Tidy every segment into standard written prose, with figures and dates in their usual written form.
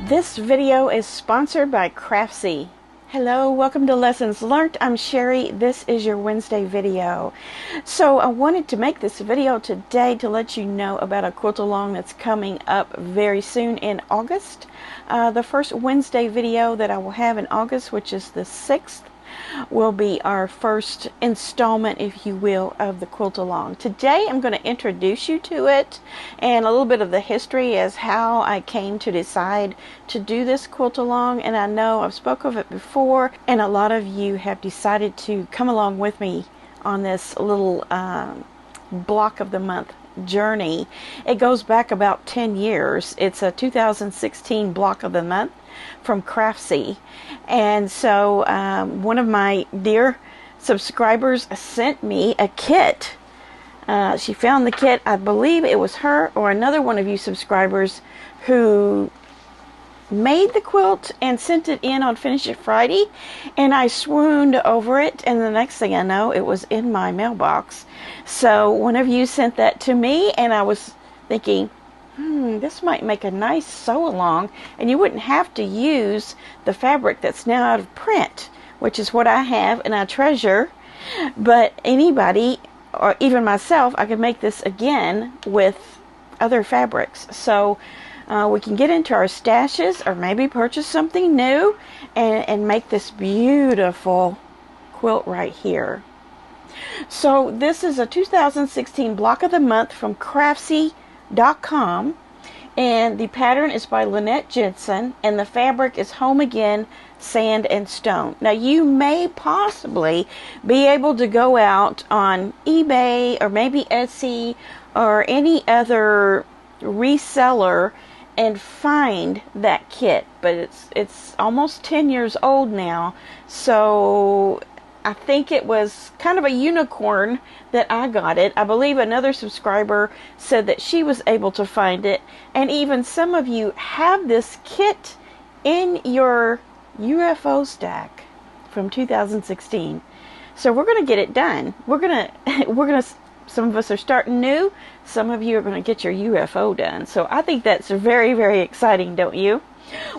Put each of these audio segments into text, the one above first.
This video is sponsored by Craftsy. Hello, welcome to Lessons Learnt. I'm Sherry. This is your Wednesday video. So I wanted to make this video today to let you know about a quilt along that's coming up very soon in August. The first Wednesday video that I will have in August, which is the 6th, will be our first installment, if you will, of the quilt along. Today I'm going to introduce you to it and a little bit of the history as how I came to decide to do this quilt along. And I know I've spoke of it before, and a lot of you have decided to come along with me on this little block of the month journey. It goes back about 10 years. It's a 2016 block of the month from Craftsy. And so one of my dear subscribers sent me a kit. She found the kit. I believe it was her or another one of you subscribers who made the quilt and sent it in on Finish It Friday, and I swooned over it, and the next thing I know, it was in my mailbox. So one of you sent that to me, and I was thinking, this might make a nice sew along, and you wouldn't have to use the fabric that's now out of print, which is what I have and I treasure. But anybody, or even myself, I could make this again with other fabrics. So we can get into our stashes or maybe purchase something new and make this beautiful quilt right here. So this is a 2016 block of the month from Craftsy.com, and the pattern is by Lynette, Jensen, and the fabric is Home Again Sand and Stone. Now you may possibly be able to go out on eBay or maybe Etsy or any other reseller and find that kit, but it's almost 10 years old now, so I think it was kind of a unicorn that I got it. I believe another subscriber said that she was able to find it, and even some of you have this kit in your UFO stack from 2016. So we're going to get it done. We're going to some of us are starting new. Some of you are going to get your UFO done. So I think that's very, very exciting, don't you?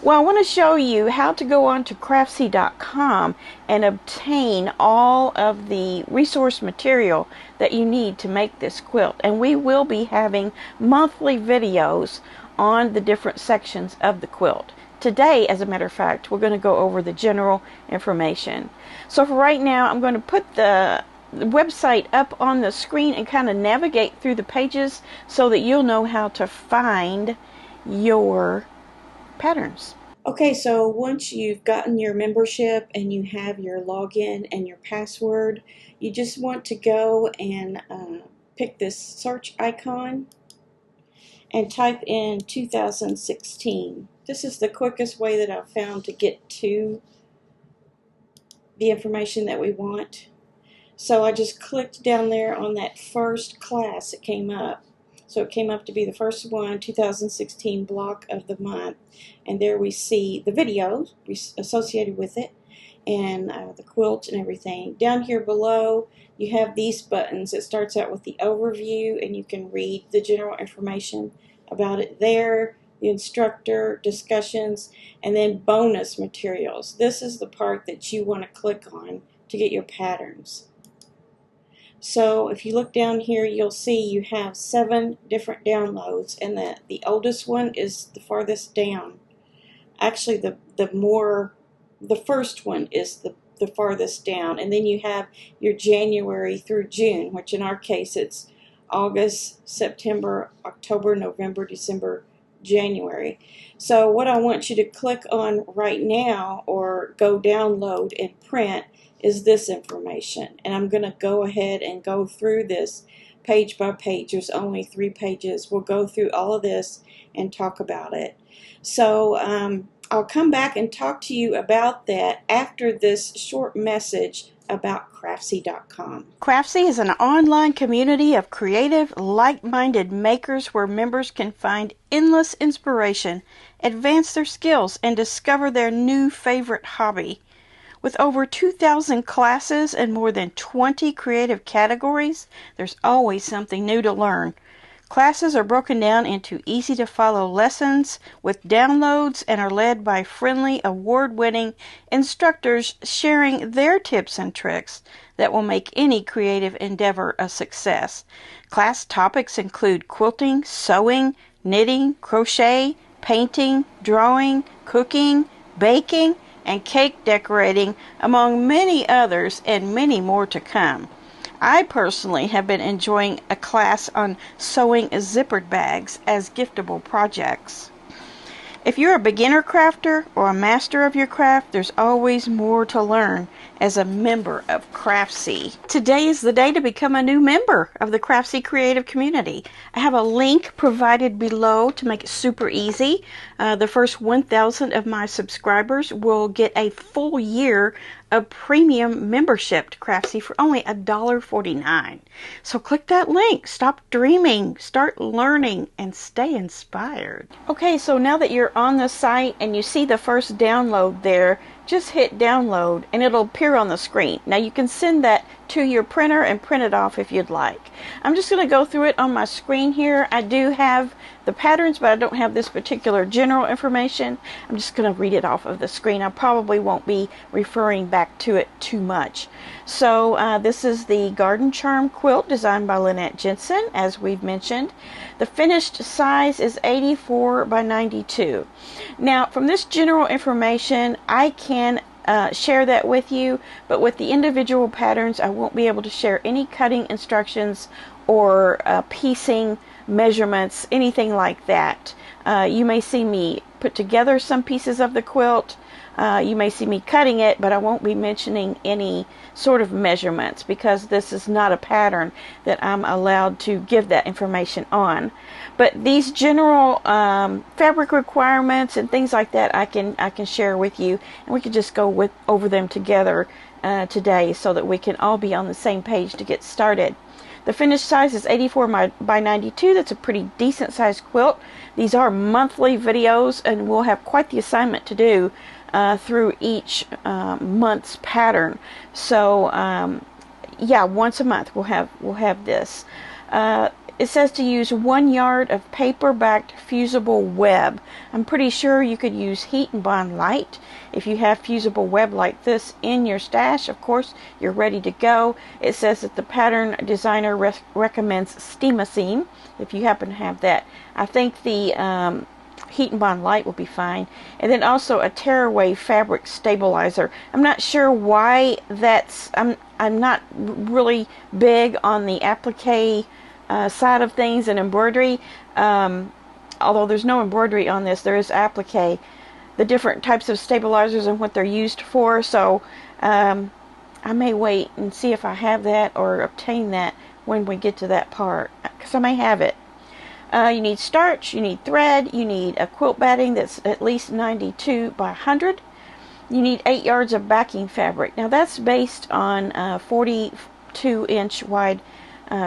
Well, I want to show you how to go on to Craftsy.com and obtain all of the resource material that you need to make this quilt. And we will be having monthly videos on the different sections of the quilt. Today, as a matter of fact, we're going to go over the general information. So for right now, I'm going to put the website up on the screen and kind of navigate through the pages so that you'll know how to find your patterns. Okay, so once you've gotten your membership and you have your login and your password, you just want to go and pick this search icon and type in 2016. This is the quickest way that I've found to get to the information that we want. So I just clicked down there on that first class that came up. So it came up to be the first one, 2016 block of the month. And there we see the videos associated with it and the quilt and everything. Down here below, you have these buttons. It starts out with the overview, and you can read the general information about it there, the instructor, discussions, and then bonus materials. This is the part that you want to click on to get your patterns. So if you look down here, you'll see you have 7 different downloads, and the oldest one is the farthest down. Actually, the first one is the farthest down, and then you have your January through June, which in our case it's August, September, October, November, December, January. So what I want you to click on right now or go download and print is this information, and I'm going to go ahead and go through this page by page. There's only 3 pages. We'll go through all of this and talk about it. So I'll come back and talk to you about that after this short message about Craftsy.com. Craftsy is an online community of creative, like-minded makers where members can find endless inspiration, advance their skills, and discover their new favorite hobby. With over 2,000 classes and more than 20 creative categories, there's always something new to learn. Classes are broken down into easy-to-follow lessons with downloads and are led by friendly, award-winning instructors sharing their tips and tricks that will make any creative endeavor a success. Class topics include quilting, sewing, knitting, crochet, painting, drawing, cooking, baking, and cake decorating, among many others, and many more to come. I personally have been enjoying a class on sewing zippered bags as giftable projects. If you're a beginner crafter or a master of your craft, there's always more to learn as a member of Craftsy. Today is the day to become a new member of the Craftsy Creative Community. I have a link provided below to make it super easy. The first 1,000 of my subscribers will get a full year of premium membership to Craftsy for only $1.49. So click that link. Stop dreaming, start learning, and stay inspired. Okay, so now that you're on the site and you see the first download there, just hit download and it'll appear on the screen. Now you can send that to your printer and print it off if you'd like. I'm just going to go through it on my screen here. I do have the patterns, but I don't have this particular general information. I'm just going to read it off of the screen. I probably won't be referring back to it too much. So this is the Garden Charm quilt designed by Lynette Jensen, as we've mentioned. The finished size is 84 by 92. Now, from this general information, I can share that with you, but with the individual patterns, I won't be able to share any cutting instructions or piecing measurements, anything like that. You may see me put together some pieces of the quilt. You may see me cutting it, but I won't be mentioning any sort of measurements because this is not a pattern that I'm allowed to give that information on. But these general fabric requirements and things like that I can share with you, and we can just go over them together today so that we can all be on the same page to get started. The finished size is 84 by 92. That's a pretty decent sized quilt. These are monthly videos, and we'll have quite the assignment to do through each month's pattern. So yeah, once a month we'll have this. It says to use 1 yard of paper-backed fusible web. I'm pretty sure you could use heat and bond light. If you have fusible web like this in your stash, of course, you're ready to go. It says that the pattern designer recommends Steam-A-Seam, if you happen to have that. I think the heat and bond light will be fine. And then also a tearaway fabric stabilizer. I'm not sure why that's, I'm not really big on the applique side of things and embroidery. Although there's no embroidery on this, there is applique, the different types of stabilizers and what they're used for. So I may wait and see if I have that or obtain that when we get to that part, because I may have it. You need starch, you need thread, you need a quilt batting that's at least 92 by 100. You need 8 yards of backing fabric. Now that's based on 42-inch wide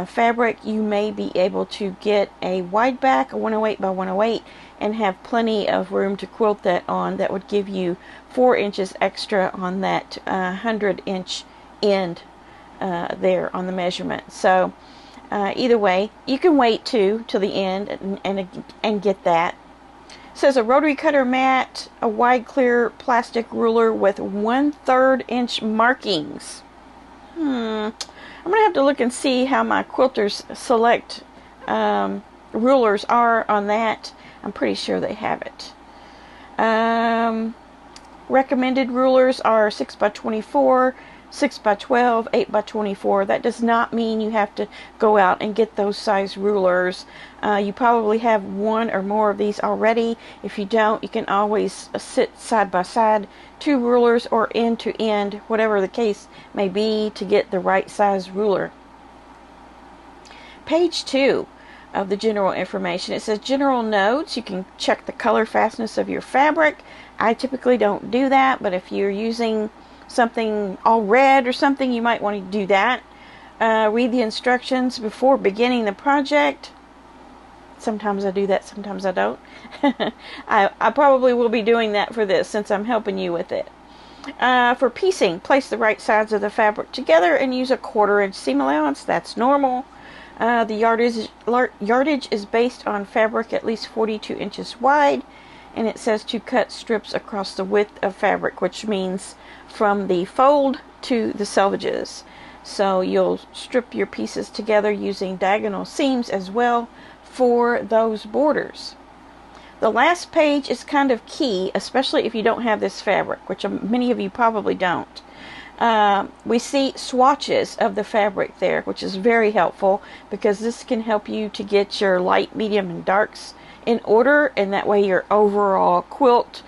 fabric. You may be able to get a wide back, a 108 by 108, and have plenty of room to quilt that on. That would give you 4 inches extra on that 100-inch end there on the measurement. So either way, you can wait till the end and get that. It says a rotary cutter mat, a wide clear plastic ruler with 1/3 inch markings. I'm going to have to look and see how my quilters select rulers are on that. I'm pretty sure they have it. Recommended rulers are 6 by 24, 6 by 12, 8 by 24. That does not mean you have to go out and get those size rulers. You probably have one or more of these already. If you don't, you can always sit side by side 2 rulers or end to end, whatever the case may be, to get the right size ruler. Page 2 of the general information. It says general notes. You can check the color fastness of your fabric. I typically don't do that, but if you're using something all red or something, you might want to do that. Read the instructions before beginning the project. Sometimes I do that, sometimes I don't. I probably will be doing that for this since I'm helping you with it. For piecing, place the right sides of the fabric together and use a 1/4 inch seam allowance. That's normal. The yardage is based on fabric at least 42 inches wide, and it says to cut strips across the width of fabric, which means from the fold to the selvages. So you'll strip your pieces together using diagonal seams as well for those borders. The last page is kind of key, especially if you don't have this fabric, which many of you probably don't. We see swatches of the fabric there, which is very helpful because this can help you to get your light, medium, and darks in order, and that way your overall quilt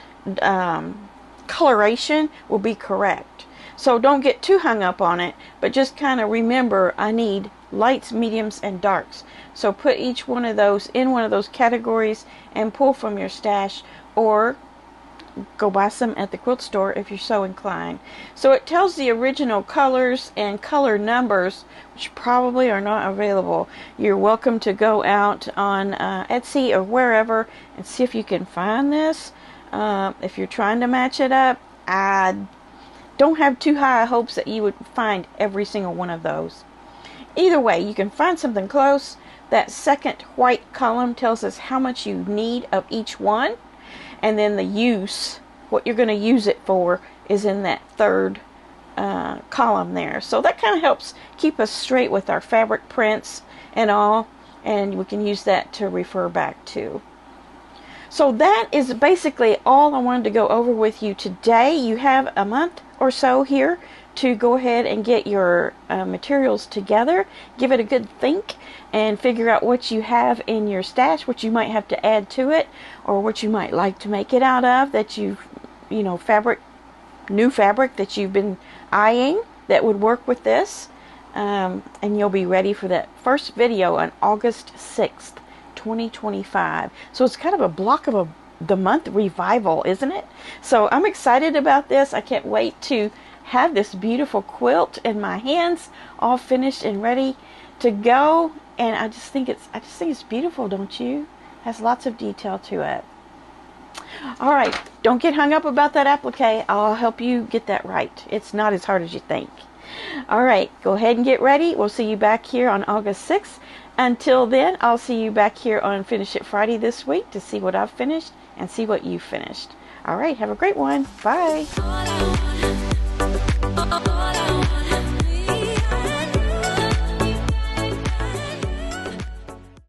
coloration will be correct. So don't get too hung up on it, but just kind of remember, I need lights, mediums, and darks. So put each one of those in one of those categories and pull from your stash, or go buy some at the quilt store if you're so inclined. So it tells the original colors and color numbers, which probably are not available. You're welcome to go out on Etsy or wherever and see if you can find this. If you're trying to match it up, I don't have too high hopes that you would find every single one of those. Either way, you can find something close. That second white column tells us how much you need of each one. And then the use, what you're going to use it for, is in that third column there. So that kind of helps keep us straight with our fabric prints and all. And we can use that to refer back to. So that is basically all I wanted to go over with you today. You have a month or so here to go ahead and get your materials together. Give it a good think and figure out what you have in your stash, what you might have to add to it, or what you might like to make it out of that new fabric that you've been eyeing that would work with this. And you'll be ready for that first video on August 6th, 2025. So it's kind of a block of the month revival, isn't it? So I'm excited about this. I can't wait to have this beautiful quilt in my hands, all finished and ready to go. And I just think it's beautiful, don't you? Has lots of detail to it. All right, don't get hung up about that applique. I'll help you get that right. It's not as hard as you think. All right, go ahead and get ready. We'll see you back here on August 6th. Until then, I'll see you back here on Finish It Friday this week to see what I've finished and see what you've finished. All right, have a great one. Bye.